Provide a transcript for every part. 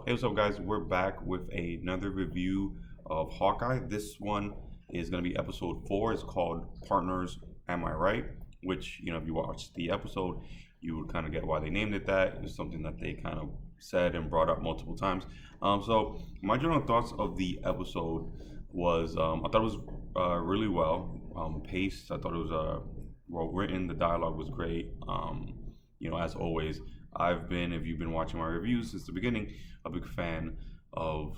Hey, what's up, guys? We're back with another review of Hawkeye. This one is going to be episode four. It's called Partners, Am I Right? Which, if you watch the episode, you would kind of get why they named it that. It's something that they kind of said and brought up multiple times. So, my general thoughts of the episode was I thought it was really well paced. I thought it was well written. The dialogue was great. As always, if you've been watching my reviews since the beginning, a big fan of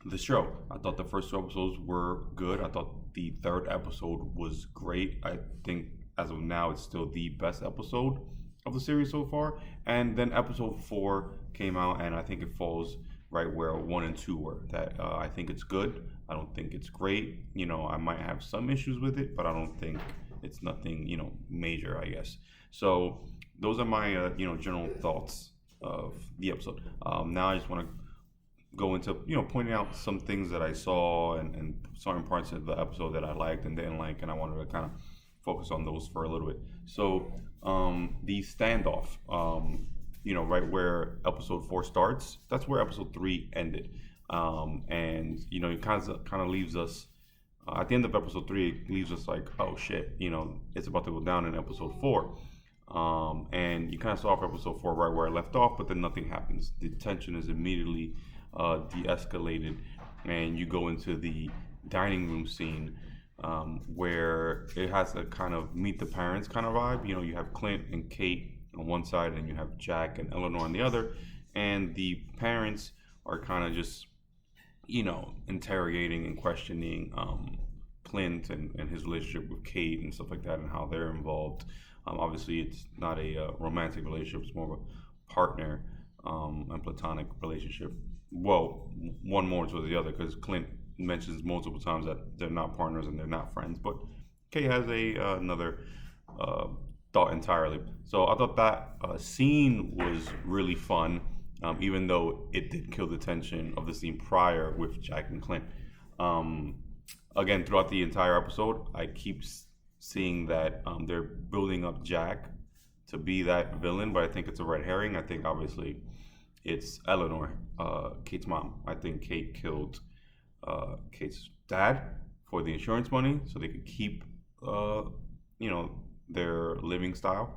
the show. I thought the first two episodes were good. I thought the third episode was great. I think as of now, it's still the best episode of the series so far. And then episode four came out, and I think it falls right where one and two were. That I think it's good. I don't think it's great. I might have some issues with it, but I don't think it's nothing, major, I guess. So those are my, general thoughts of the episode. Now I just want to go into, pointing out some things that I saw and certain parts of the episode that I liked and didn't like, and I wanted to kind of focus on those for a little bit. So the standoff, right where episode four starts, that's where episode three ended. And it kind of leaves us at the end of episode three. It leaves us like, oh shit, it's about to go down in episode four. And you kind of saw off episode four right where I left off, but then nothing happens. The tension is immediately de-escalated, and you go into the dining room scene where it has a kind of meet the parents kind of vibe. You have Clint and Kate on one side, and you have Jack and Eleanor on the other, and the parents are kind of just interrogating and questioning Clint and his relationship with Kate and stuff like that, and how they're involved. Obviously, it's not a romantic relationship; it's more of a partner and platonic relationship. Well, one more to the other, because Clint mentions multiple times that they're not partners and they're not friends. But Kate has another thought entirely. So I thought that scene was really fun, even though it did kill the tension of the scene prior with Jack and Clint. Again, throughout the entire episode, I keep seeing that they're building up Jack to be that villain, but I think it's a red herring. I think obviously it's Eleanor, Kate's mom. I think Kate killed Kate's dad for the insurance money so they could keep, their living style.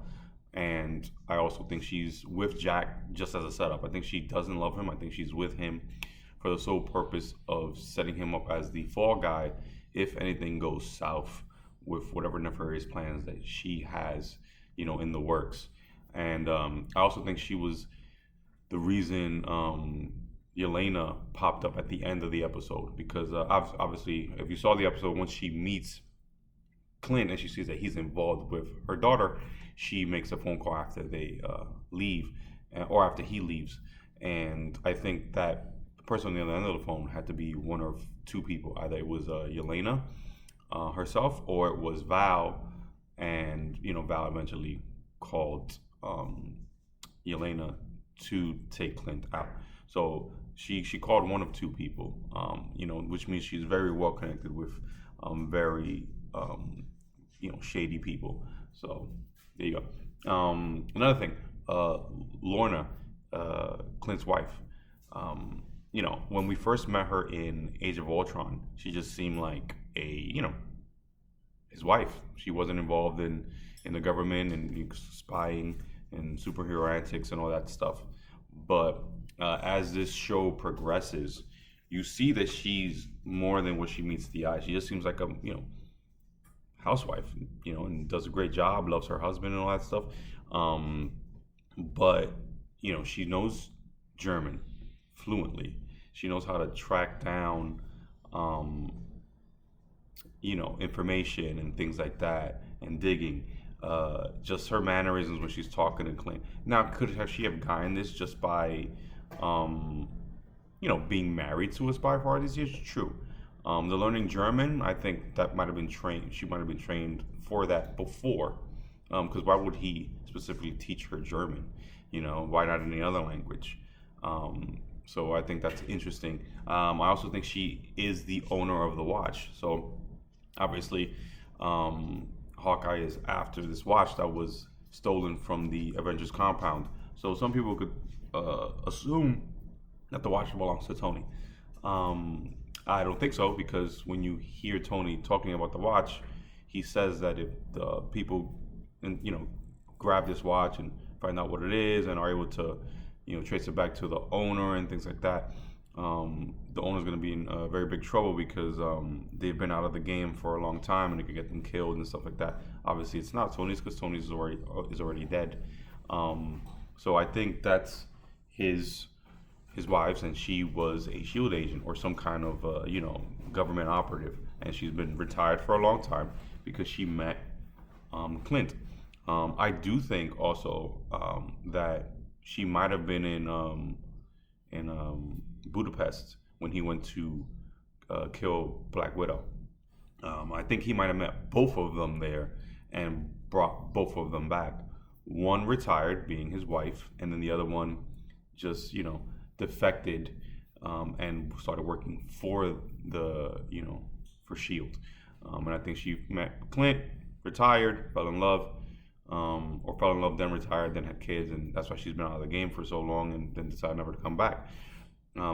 And I also think she's with Jack just as a setup. I think she doesn't love him. I think she's with him for the sole purpose of setting him up as the fall guy if anything goes south with whatever nefarious plans that she has, in the works. And I also think she was the reason Elena popped up at the end of the episode, because obviously, if you saw the episode, once she meets Clint and she sees that he's involved with her daughter, she makes a phone call after they leave, or after he leaves. And I think that the person on the other end of the phone had to be one of two people. Either it was Elena herself, or it was Val, and Val eventually called Elena to take Clint out. So she called one of two people, which means she's very well connected with very shady people. So there you go. Another thing, Lorna, Clint's wife. When we first met her in Age of Ultron, she just seemed like his wife. She wasn't involved in the government and spying and superhero antics and all that stuff. But as this show progresses, you see that she's more than what she meets the eye. She just seems like a housewife, and does a great job, loves her husband and all that stuff. But she knows German fluently. She knows how to track down information and things like that, and digging. Just her mannerisms when she's talking to Clint. Now, could she have gotten this just by, being married to a spy for all these years? True. The learning German, I think that might have been trained. She might have been trained for that before. Because why would he specifically teach her German? Why not any other language? So I think that's interesting. I also think she is the owner of the watch. So obviously, Hawkeye is after this watch that was stolen from the Avengers compound. So some people could assume that the watch belongs to Tony. Um, I don't think so because when you hear Tony talking about the watch, he says that if the people, grab this watch and find out what it is and are able to, trace it back to the owner and things like that, the owner's going to be in very big trouble because they've been out of the game for a long time and it could get them killed and stuff like that. Obviously, it's not Tony's because Tony's is already dead. So I think that's his his wife's, and she was a Shield agent or some kind of government operative, and she's been retired for a long time because she met Clint. I do think also that she might have been in Budapest when he went to kill Black Widow. I think he might have met both of them there and brought both of them back. One retired, being his wife, and then the other one just defected and started working for for Shield. And I think she met Clint, retired, fell in love, or fell in love, then retired, then had kids, and that's why she's been out of the game for so long, and then decided never to come back.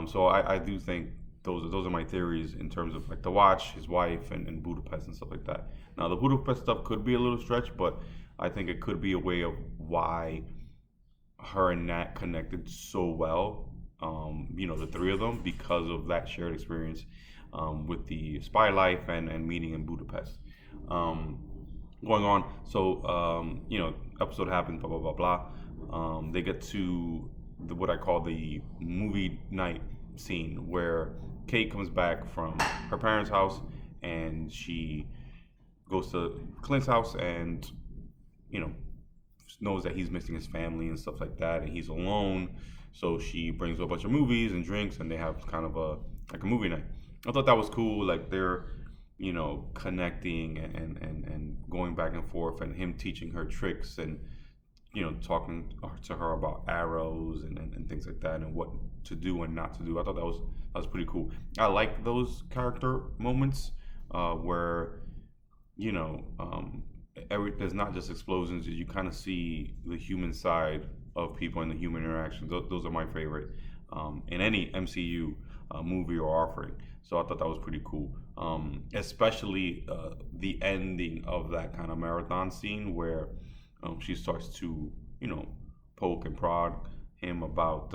So I do think those are my theories in terms of like the watch, his wife, and Budapest and stuff like that. Now the Budapest stuff could be a little stretch, but I think it could be a way of why her and Nat connected so well. The three of them because of that shared experience with the spy life and meeting in Budapest. Going on, so episode happens, blah blah blah blah. They get to what I call the movie night scene where Kate comes back from her parents' house and she goes to Clint's house and knows that he's missing his family and stuff like that, and he's alone. So she brings a bunch of movies and drinks, and they have kind of a movie night. I thought that was cool. Like they're connecting and going back and forth, and him teaching her tricks and talking to her about arrows and things like that, and what to do and not to do. I thought that was pretty cool. I like those character moments where there's not just explosions. You kind of see the human side of people and the human interactions. Those are my favorite in any MCU movie or offering. So I thought that was pretty cool, especially the ending of that kind of marathon scene where she starts to poke and prod him about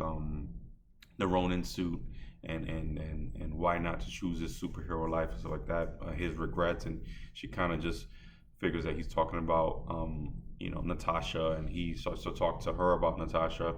the Ronin suit and why not to choose this superhero life and stuff like that, his regrets, and she kind of just figures that he's talking about Natasha, and he starts to talk to her about Natasha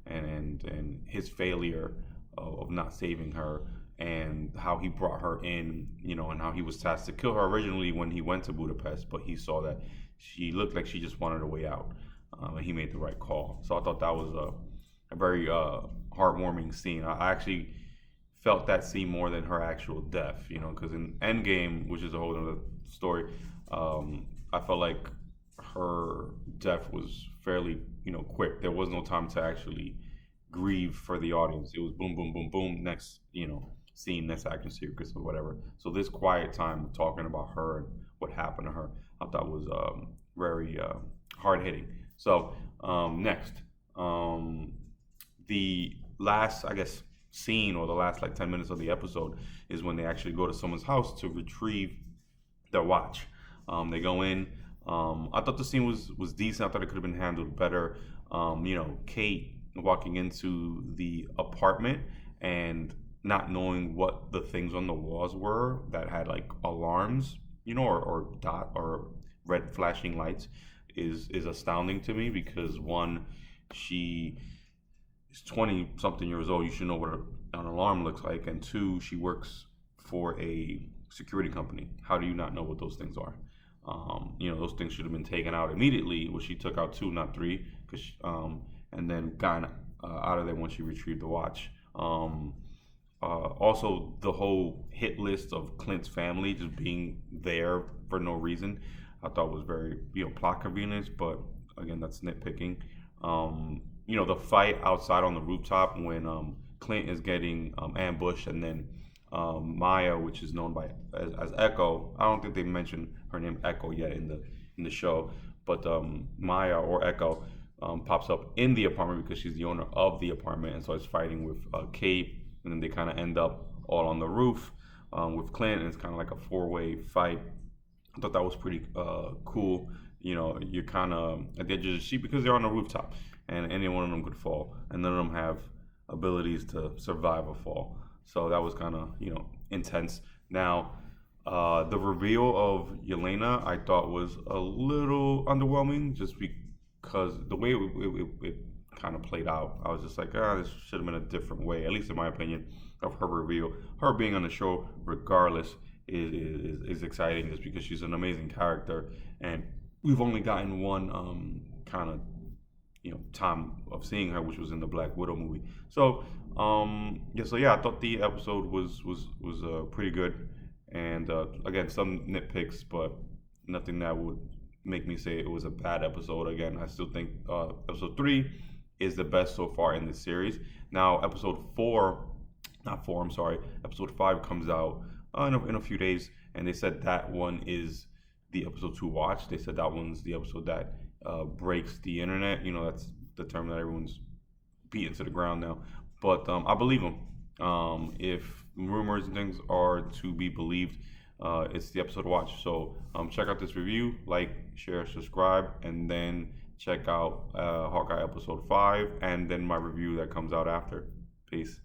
and his failure of not saving her, and how he brought her in, and how he was tasked to kill her originally when he went to Budapest, but he saw that she looked like she just wanted a way out, and he made the right call. So I thought that was a very heartwarming scene. I actually felt that scene more than her actual death, because in Endgame, which is a whole other story, I felt like her death was fairly, quick. There was no time to actually grieve for the audience. It was boom, boom, boom, boom. Next, scene, next action sequence or whatever. So this quiet time talking about her and what happened to her, I thought was very hard hitting. So next, the last, I guess, scene or the last like 10 minutes of the episode is when they actually go to someone's house to retrieve their watch. They go in. I thought the scene was decent. I thought it could have been handled better. Kate walking into the apartment and not knowing what the things on the walls were that had like alarms, or dot or red flashing lights is astounding to me because one, she is 20 something years old. You should know what an alarm looks like, and two, she works for a security company. How do you not know what those things are? Those things should have been taken out immediately. Well, she took out two, not three, and then got out of there when she retrieved the watch. Also, the whole hit list of Clint's family just being there for no reason, I thought was very plot convenience. But again, that's nitpicking. The fight outside on the rooftop when Clint is getting ambushed, and then Maya, which is known as Echo. I don't think they mentioned her name Echo yet in the show, but Maya or Echo pops up in the apartment because she's the owner of the apartment, and so it's fighting with Kate, and then they kind of end up all on the roof with Clint, and it's kind of like a four-way fight. I thought that was pretty cool. You're kind of at the edge of the seat because they're on the rooftop, and any one of them could fall, and none of them have abilities to survive a fall. So that was kind of intense. Now, the reveal of Elena I thought was a little underwhelming, just because the way it kind of played out, I was just like, this should have been a different way, at least in my opinion, of her reveal. Her being on the show, regardless, is exciting just because she's an amazing character, and we've only gotten one kind of time of seeing her, which was in the Black Widow movie. So I thought the episode was pretty good, and again, some nitpicks, but nothing that would make me say it was a bad episode. Again, I still think episode 3 is the best so far in this series. Now, episode 5 comes out in a few days, and they said that one is the episode to watch. They said that one's the episode that breaks the internet. That's the term that everyone's beating to the ground now. But I believe them. If rumors and things are to be believed, it's the episode to watch. So check out this review, like, share, subscribe, and then check out Hawkeye episode 5, and then my review that comes out after. Peace.